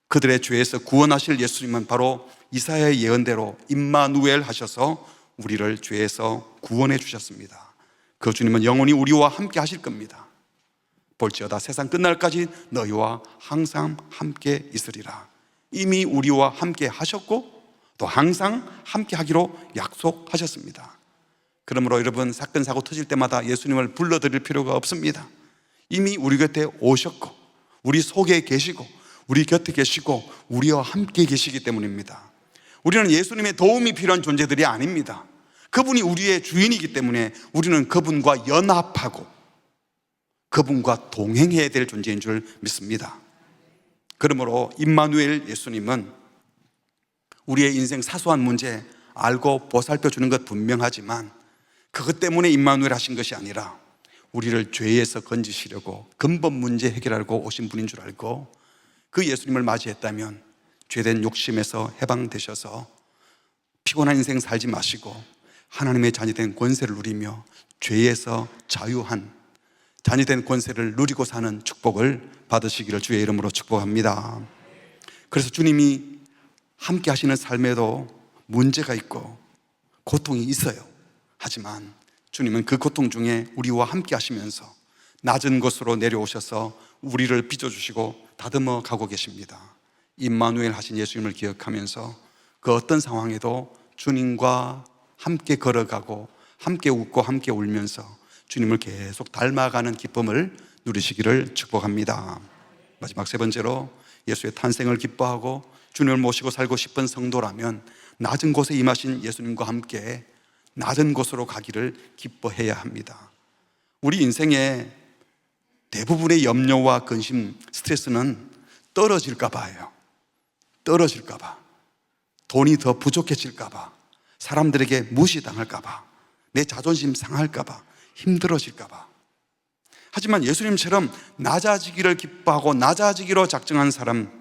그들의 죄에서 구원하실 예수님은 바로 이사야의 예언대로 임마누엘 하셔서 우리를 죄에서 구원해 주셨습니다. 그 주님은 영원히 우리와 함께 하실 겁니다. 볼지어다 세상 끝날까지 너희와 항상 함께 있으리라. 이미 우리와 함께 하셨고 또 항상 함께 하기로 약속하셨습니다. 그러므로 여러분, 사건 사고 터질 때마다 예수님을 불러드릴 필요가 없습니다. 이미 우리 곁에 오셨고 우리 속에 계시고 우리 곁에 계시고 우리와 함께 계시기 때문입니다. 우리는 예수님의 도움이 필요한 존재들이 아닙니다. 그분이 우리의 주인이기 때문에 우리는 그분과 연합하고 그분과 동행해야 될 존재인 줄 믿습니다. 그러므로 임마누엘 예수님은 우리의 인생 사소한 문제 알고 보살펴 주는 것 분명하지만 그것 때문에 임마누엘 하신 것이 아니라 우리를 죄에서 건지시려고 근본 문제 해결하고 오신 분인 줄 알고 그 예수님을 맞이했다면 죄된 욕심에서 해방되셔서 피곤한 인생 살지 마시고 하나님의 자녀된 권세를 누리며 죄에서 자유한 자녀된 권세를 누리고 사는 축복을 받으시기를 주의 이름으로 축복합니다. 그래서 주님이 함께 하시는 삶에도 문제가 있고 고통이 있어요. 하지만 주님은 그 고통 중에 우리와 함께 하시면서 낮은 곳으로 내려오셔서 우리를 빚어주시고 다듬어 가고 계십니다. 임마누엘 하신 예수님을 기억하면서 그 어떤 상황에도 주님과 함께 걸어가고 함께 웃고 함께 울면서 주님을 계속 닮아가는 기쁨을 누리시기를 축복합니다. 마지막 세 번째로, 예수의 탄생을 기뻐하고 주님을 모시고 살고 싶은 성도라면 낮은 곳에 임하신 예수님과 함께 낮은 곳으로 가기를 기뻐해야 합니다. 우리 인생의 대부분의 염려와 근심, 스트레스는 떨어질까 봐요. 떨어질까 봐, 돈이 더 부족해질까 봐, 사람들에게 무시당할까 봐, 내 자존심 상할까 봐, 힘들어질까 봐. 하지만 예수님처럼 낮아지기를 기뻐하고 낮아지기로 작정한 사람,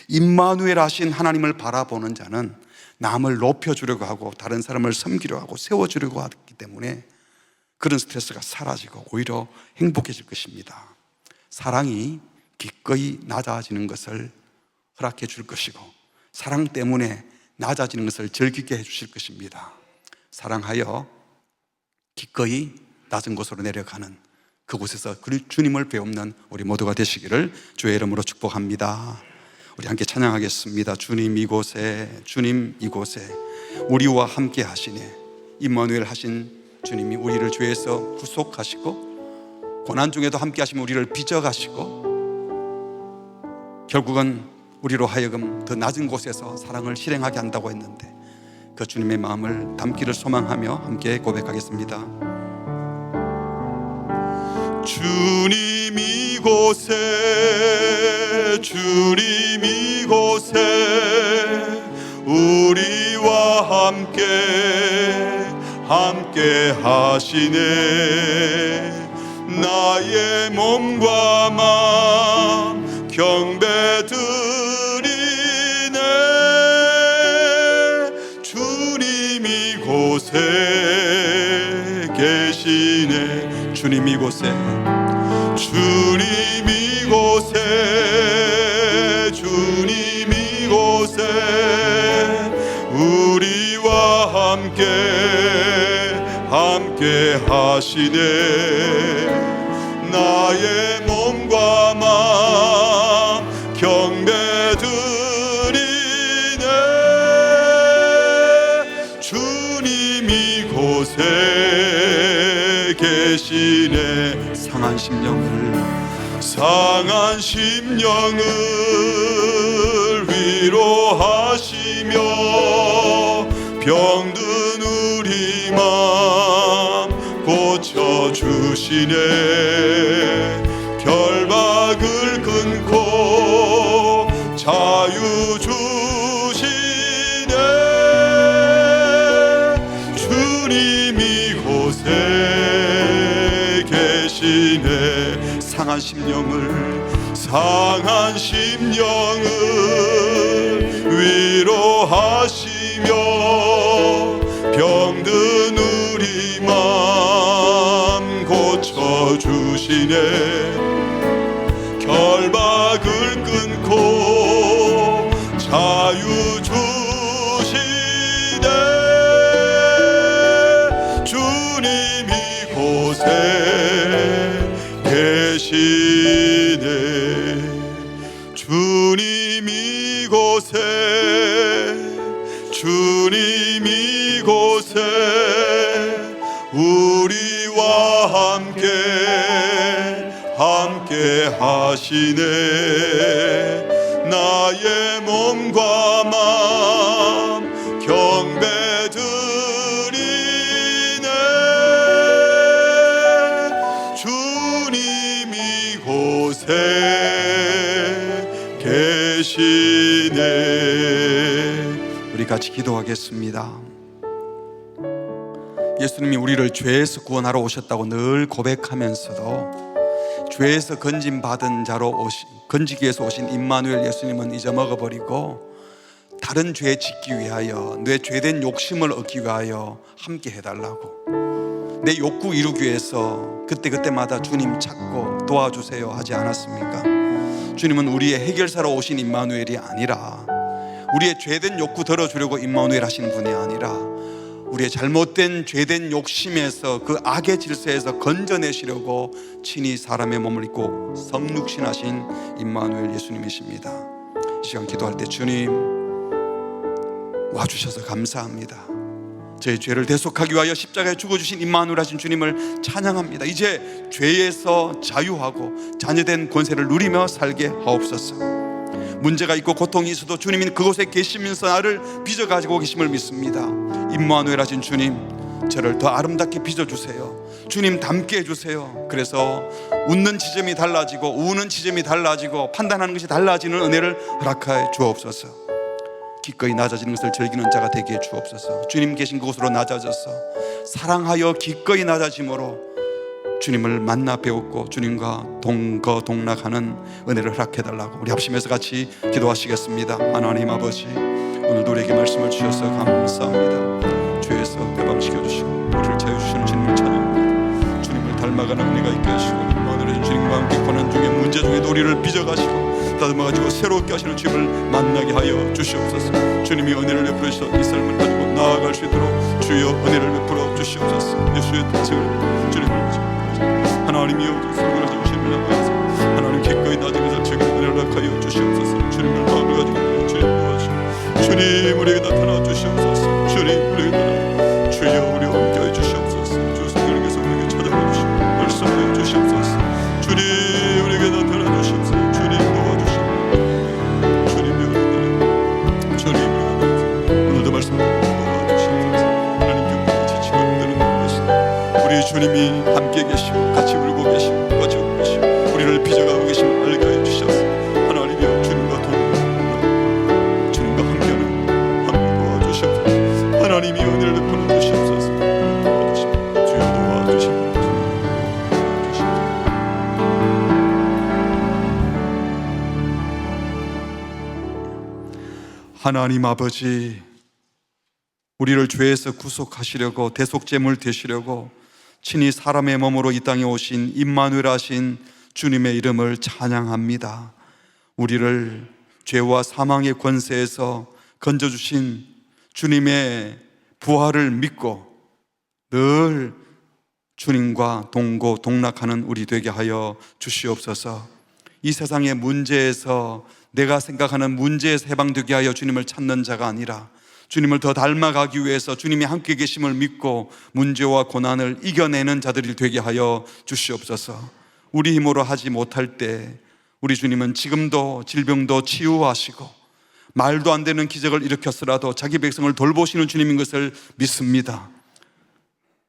임마누엘 하신 하나님을 바라보는 자는 남을 높여주려고 하고 다른 사람을 섬기려고 하고 세워주려고 하기 때문에 그런 스트레스가 사라지고 오히려 행복해질 것입니다. 사랑이 기꺼이 낮아지는 것을 허락해 줄 것이고 사랑 때문에 낮아지는 것을 즐기게 해 주실 것입니다. 사랑하여 기꺼이 낮은 곳으로 내려가는 그곳에서 주님을 배우는 우리 모두가 되시기를 주의 이름으로 축복합니다. 우리 함께 찬양하겠습니다. 주님 이곳에, 주님 이곳에 우리와 함께 하시네. 임마누엘 하신 주님이 우리를 죄에서 구속하시고 고난 중에도 함께 하시면 우리를 빚어가시고 결국은 우리로 하여금 더 낮은 곳에서 사랑을 실행하게 한다고 했는데 그 주님의 마음을 담기를 소망하며 함께 고백하겠습니다. 주님 이곳에, 주님 이곳에 우리와 함께 하시네. 나의 몸과 마음 경배 드리네. 주님 이곳에 계시네. 주님 이곳에, 주님 이곳에, 주님 이곳에 우리와 함께 하시네. 나의 몸과 마음 경배 드리네. 주님 이곳에 계시네. 상한 심령을 위로하시며 병든 우리 맘 고쳐주시네. 결박을 끊고 자유 주시네. 주님 이곳에 계시네. 상한 심령을 위로하시며 병든 우리 맘 고쳐주시네. 결박을 끊고 자유 주시네. 주님 이곳에 계시네. 주님 이곳에 우리와 함께 하시네. 나의 몸과 마음 경배 드리네. 주님이 곳에 계시네. 우리 같이 기도하겠습니다. 예수님이 우리를 죄에서 구원하러 오셨다고 늘 고백하면서도 죄에서 건짐받은 자로 건지기 위해서 오신 임마누엘 예수님은 잊어먹어버리고 다른 죄 짓기 위하여, 내 죄된 욕심을 얻기 위하여 함께 해달라고, 내 욕구 이루기 위해서 그때그때마다 주님 찾고 도와주세요 하지 않았습니까? 주님은 우리의 해결사로 오신 임마누엘이 아니라, 우리의 죄된 욕구 덜어주려고 임마누엘 하시는 분이 아니라, 우리의 잘못된 죄된 욕심에서, 그 악의 질서에서 건져내시려고 친히 사람의 몸을 입고 성육신하신 임마누엘 예수님이십니다. 이 시간 기도할 때 주님 와주셔서 감사합니다. 저희 죄를 대속하기 위하여 십자가에 죽어주신 임마누엘 하신 주님을 찬양합니다. 이제 죄에서 자유하고 자녀된 권세를 누리며 살게 하옵소서. 문제가 있고 고통이 있어도 주님이 그곳에 계시면서 나를 빚어가지고 계심을 믿습니다. 임마누엘 하신 주님, 저를 더 아름답게 빚어주세요. 주님 닮게 해주세요. 그래서 웃는 지점이 달라지고 우는 지점이 달라지고 판단하는 것이 달라지는 은혜를 허락하여 주옵소서. 기꺼이 낮아지는 것을 즐기는 자가 되게 해 주옵소서. 주님 계신 그곳으로 낮아져서 사랑하여 기꺼이 낮아짐으로 주님을 만나 배웠고 주님과 동거동락하는 은혜를 허락해달라고 우리 합심해서 같이 기도하시겠습니다. 하나님 아버지, 오늘도 우리에게 말씀을 주셔서 감사합니다. 죄에서 해방시켜주시고 우리를 자유주시는 주님을 찬양합니다. 주님을 닮아가는 은혜가 있게 하시고 오늘의 주님과 함께 고난 중에 문제 중에도 우리를 빚어가시고 다듬어가지고 새롭게 하시는 주님을 만나게 하여 주시옵소서. 주님이 은혜를 베풀어 주셔서 이 삶을 가지고 나아갈 수 있도록 주여 은혜를 베풀어 주시옵소서. 예수의 특징을 주님을 하나님이여 성령을 주시는 양에서 하나님 기꺼이 낮은 것을 즐기는 은혜를 허락하여 주시옵소서. 주님을 마음을 가지고 주님 도와주시고 주님 우리에게 나타나 주시옵소서. 주님 우리에게 나타나 주여 우리와 함께하여 주시옵소서. 주 성령께서 우리에게 찾아와 주시고 말씀하여 주시옵소서. 주님 우리에게 나타나 주시옵소서. 주님 도와주시고 주님 주님 오늘도 말씀 도와주시옵소서. 하나님 곁에 지치고 힘드는 것이다. 우리 주님이 함께 계시고 같이 울고 계시고 같이 웃고 계시고 우리를 빚어가고 계심을 알게 하여 주셔서 하나님이여 주님과 동행하는 주님과 함께하는 함께 도와주시옵소서. 하나님이 은혜를 베풀어 주시옵소서. 도와주시옵소서. 주여 도와주시옵소서. 하나님 아버지, 우리를 죄에서 구속하시려고 대속제물 되시려고 친히 사람의 몸으로 이 땅에 오신 임마누엘 하신 주님의 이름을 찬양합니다. 우리를 죄와 사망의 권세에서 건져주신 주님의 부활을 믿고 늘 주님과 동고동락하는 우리 되게 하여 주시옵소서. 이 세상의 문제에서, 내가 생각하는 문제에서 해방되게 하여 주님을 찾는 자가 아니라 주님을 더 닮아가기 위해서 주님이 함께 계심을 믿고 문제와 고난을 이겨내는 자들이 되게 하여 주시옵소서. 우리 힘으로 하지 못할 때 우리 주님은 지금도 질병도 치유하시고 말도 안 되는 기적을 일으켰으라도 자기 백성을 돌보시는 주님인 것을 믿습니다.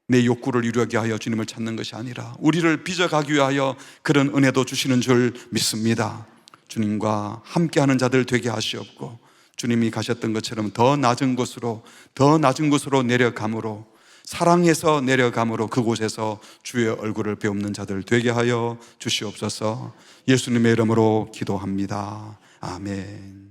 내 욕구를 이루게 하여 주님을 찾는 것이 아니라 우리를 빚어가기 위하여 그런 은혜도 주시는 줄 믿습니다. 주님과 함께하는 자들 되게 하시옵고 주님이 가셨던 것처럼 더 낮은 곳으로 내려감으로, 사랑해서 내려감으로 그곳에서 주의 얼굴을 배우는 자들 되게 하여 주시옵소서. 예수님의 이름으로 기도합니다. 아멘.